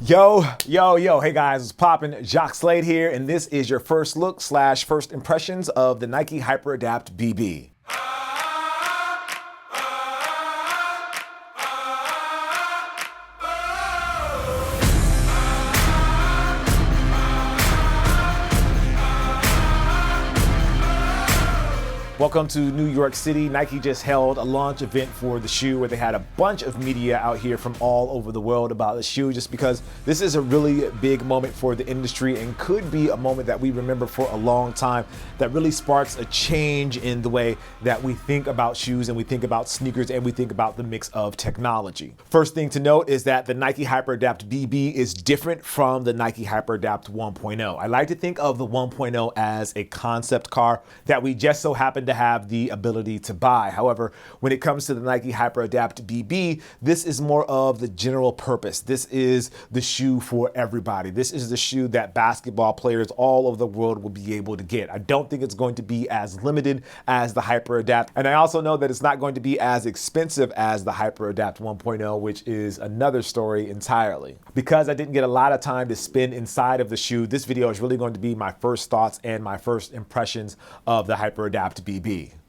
Yo, hey guys, what's poppin'? Jacques Slade here, and this is your first look / first impressions of the Nike HyperAdapt BB. Welcome to New York City. Nike just held a launch event for the shoe where they had a bunch of media out here from all over the world about the shoe, just because this is a really big moment for the industry and could be a moment that we remember for a long time that really sparks a change in the way that we think about shoes and we think about sneakers and we think about the mix of technology. First thing to note is that the Nike HyperAdapt BB is different from the Nike HyperAdapt 1.0. I like to think of the 1.0 as a concept car that we just so happen to have the ability to buy. However, when it comes to the Nike HyperAdapt BB, this is more of the general purpose. This is the shoe for everybody. This is the shoe that basketball players all over the world will be able to get. I don't think it's going to be as limited as the HyperAdapt, and I also know that it's not going to be as expensive as the HyperAdapt 1.0, which is another story entirely. Because I didn't get a lot of time to spend inside of the shoe, this video is really going to be my first thoughts and my first impressions of the HyperAdapt BB.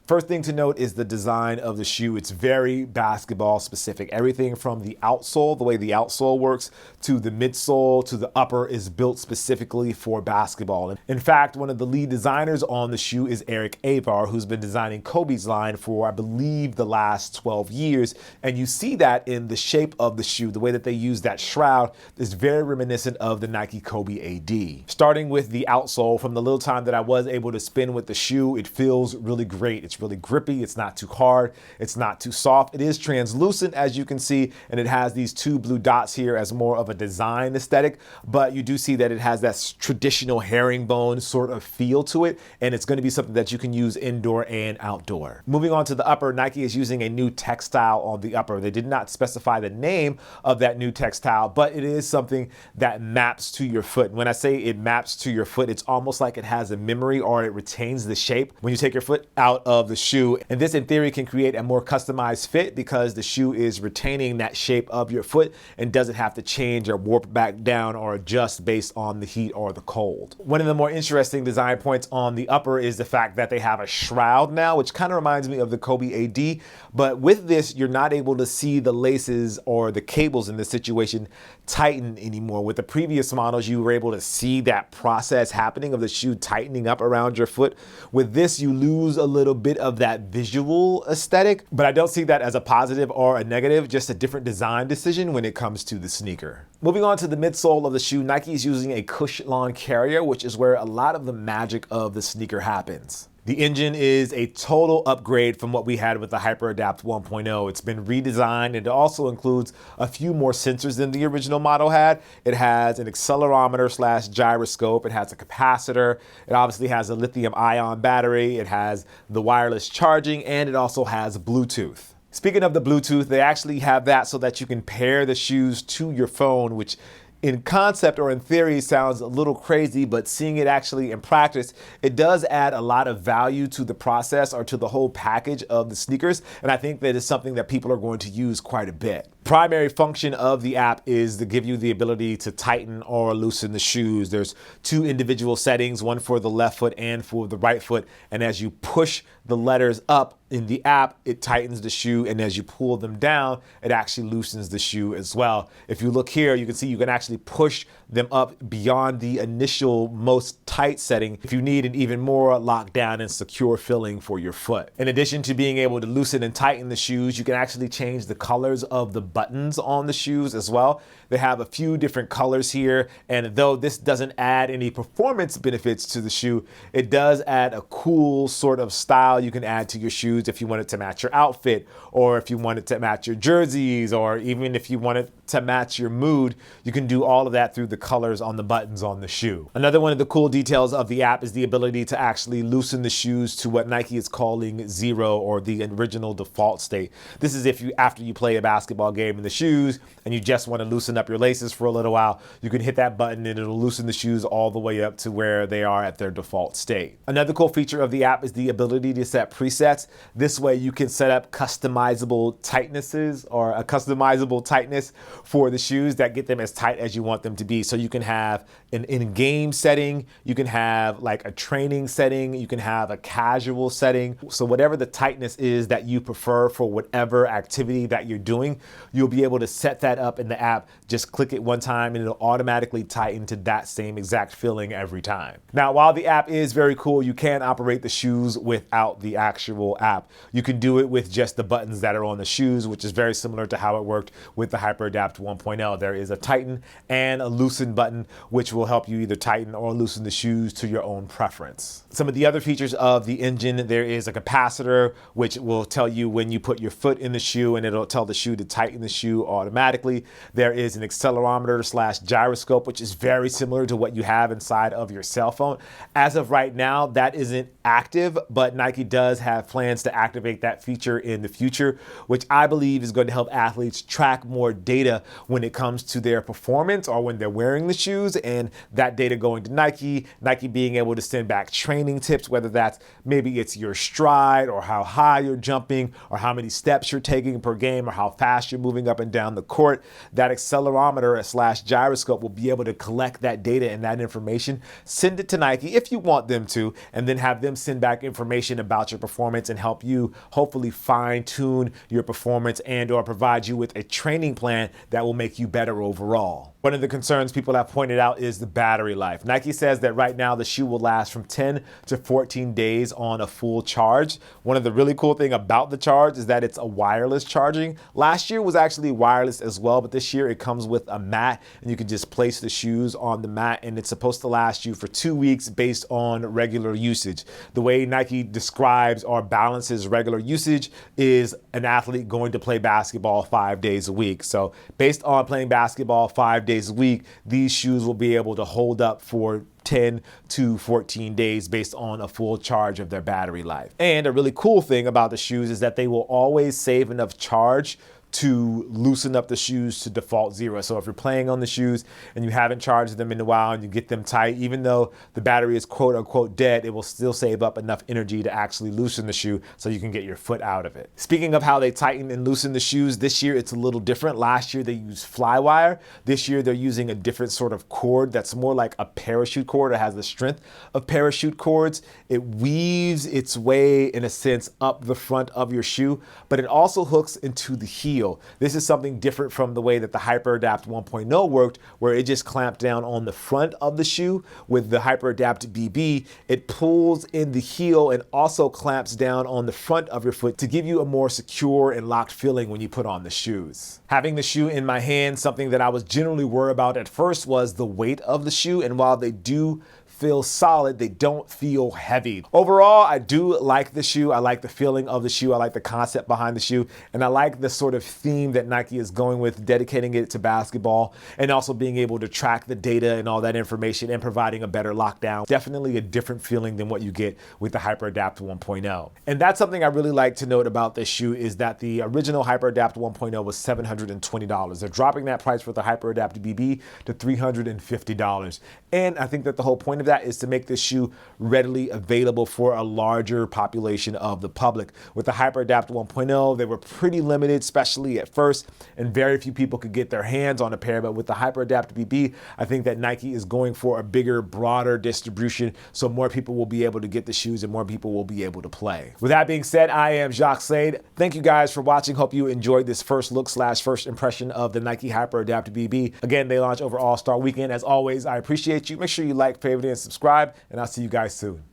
First thing to note is the design of the shoe. It's very basketball specific. Everything from the outsole, the way the outsole works, to the midsole, to the upper is built specifically for basketball. In fact, one of the lead designers on the shoe is Eric Avar, who's been designing Kobe's line for, I believe, the last 12 years. And you see that in the shape of the shoe. The way that they use that shroud is very reminiscent of the Nike Kobe AD. Starting with the outsole, from the little time that I was able to spin with the shoe, it feels really great. It's really grippy. It's not too hard. It's not too soft. It is translucent, as you can see, and it has these two blue dots here as more of a design aesthetic, but you do see that it has that traditional herringbone sort of feel to it, and it's going to be something that you can use indoor and outdoor. Moving on to the upper, Nike is using a new textile on the upper. They did not specify the name of that new textile, but it is something that maps to your foot. And when I say it maps to your foot, it's almost like it has a memory, or it retains the shape when you take your foot out of the shoe. And this in theory can create a more customized fit because the shoe is retaining that shape of your foot and doesn't have to change or warp back down or adjust based on the heat or the cold. One of the more interesting design points on the upper is the fact that they have a shroud now, which kind of reminds me of the Kobe AD, but with this you're not able to see the laces or the cables in this situation tighten anymore. With the previous models you were able to see that process happening of the shoe tightening up around your foot. With this you lose a little bit of that visual aesthetic, but I don't see that as a positive or a negative, just a different design decision when it comes to the sneaker. Moving on to the midsole of the shoe, Nike is using a cushion carrier, which is where a lot of the magic of the sneaker happens. The engine is a total upgrade from what we had with the HyperAdapt 1.0. It's been redesigned, and it also includes a few more sensors than the original model had. It has an accelerometer / gyroscope. It has a capacitor. It obviously has a lithium-ion battery. It has the wireless charging, and it also has Bluetooth. Speaking of the Bluetooth, they actually have that so that you can pair the shoes to your phone, which in concept or in theory sounds a little crazy, but seeing it actually in practice, it does add a lot of value to the process or to the whole package of the sneakers. And I think that is something that people are going to use quite a bit. Primary function of the app is to give you the ability to tighten or loosen the shoes. There's two individual settings, one for the left foot and for the right foot. And as you push the letters up in the app, it tightens the shoe. And as you pull them down, it actually loosens the shoe as well. If you look here, you can see you can actually push them up beyond the initial most tight setting if you need an even more lockdown and secure filling for your foot. In addition to being able to loosen and tighten the shoes, you can actually change the colors of the buttons on the shoes as well. They have a few different colors here, and though this doesn't add any performance benefits to the shoe, it does add a cool sort of style you can add to your shoes if you want it to match your outfit, or if you want it to match your jerseys, or even if you want it to match your mood. You can do all of that through the colors on the buttons on the shoe. Another one of the cool details of the app is the ability to actually loosen the shoes to what Nike is calling zero, or the original default state. This is if you, after you play a basketball game in the shoes and you just want to loosen up your laces for a little while, you can hit that button and it'll loosen the shoes all the way up to where they are at their default state. Another cool feature of the app is the ability to set presets. This way you can set up customizable tightnesses or a customizable tightness for the shoes that get them as tight as you want them to be. So you can have an in-game setting, you can have like a training setting, you can have a casual setting. So whatever the tightness is that you prefer for whatever activity that you're doing, you'll be able to set that up in the app. Just click it one time and it'll automatically tighten to that same exact feeling every time. Now, while the app is very cool, you can operate the shoes without the actual app. You can do it with just the buttons that are on the shoes, which is very similar to how it worked with the HyperAdapt 1.0. There is a tighten and a loosen button, which will help you either tighten or loosen the shoes to your own preference. Some of the other features of the engine, there is a capacitor, which will tell you when you put your foot in the shoe and it'll tell the shoe to tighten the shoe automatically. There is an accelerometer / gyroscope, which is very similar to what you have inside of your cell phone. As of right now, that isn't active, but Nike does have plans to activate that feature in the future, which I believe is going to help athletes track more data when it comes to their performance or when they're wearing the shoes, and that data going to Nike being able to send back training tips, whether that's maybe it's your stride or how high you're jumping or how many steps you're taking per game or how fast you're moving up and down the court. That accelerometer / gyroscope will be able to collect that data and that information, send it to Nike if you want them to, and then have them send back information about your performance and help you hopefully fine tune your performance and or provide you with a training plan that will make you better overall. One of the concerns people have pointed out is the battery life. Nike says that right now the shoe will last from 10 to 14 days on a full charge. One of the really cool thing about the charge is that it's a wireless charging. Last year was actually wireless as well, but this year it comes with a mat and you can just place the shoes on the mat and it's supposed to last you for 2 weeks based on regular usage. The way Nike describes or balances regular usage is an athlete going to play basketball 5 days a week. So based on playing basketball 5 days a week, these shoes will be able to hold up for 10 to 14 days based on a full charge of their battery life. And a really cool thing about the shoes is that they will always save enough charge to loosen up the shoes to default 0. So if you're playing on the shoes and you haven't charged them in a while and you get them tight, even though the battery is quote unquote dead, it will still save up enough energy to actually loosen the shoe so you can get your foot out of it. Speaking of how they tighten and loosen the shoes, this year it's a little different. Last year they used flywire. This year they're using a different sort of cord that's more like a parachute cord. It has the strength of parachute cords. It weaves its way, in a sense, up the front of your shoe, but it also hooks into the heel. This is something different from the way that the HyperAdapt 1.0 worked, where it just clamped down on the front of the shoe. With the HyperAdapt BB, it pulls in the heel and also clamps down on the front of your foot to give you a more secure and locked feeling when you put on the shoes. Having the shoe in my hand, something that I was generally worried about at first was the weight of the shoe, and while they do feel solid, they don't feel heavy. Overall, I do like the shoe. I like the feeling of the shoe. I like the concept behind the shoe. And I like the sort of theme that Nike is going with, dedicating it to basketball and also being able to track the data and all that information and providing a better lockdown. Definitely a different feeling than what you get with the HyperAdapt 1.0. And that's something I really like to note about this shoe is that the original HyperAdapt 1.0 was $720. They're dropping that price for the HyperAdapt BB to $350. And I think that the whole point of that is to make this shoe readily available for a larger population of the public. With the HyperAdapt 1.0, they were pretty limited, especially at first, and very few people could get their hands on a pair. But with the HyperAdapt BB, I think that Nike is going for a bigger, broader distribution, so more people will be able to get the shoes and more people will be able to play. With that being said, I am Jacques Slade. Thank you guys for watching. Hope you enjoyed this first look / first impression of the Nike HyperAdapt BB. Again, they launch over All-Star Weekend. As always, I appreciate you. Make sure you like, favorite, and subscribe, and I'll see you guys soon.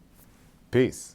Peace.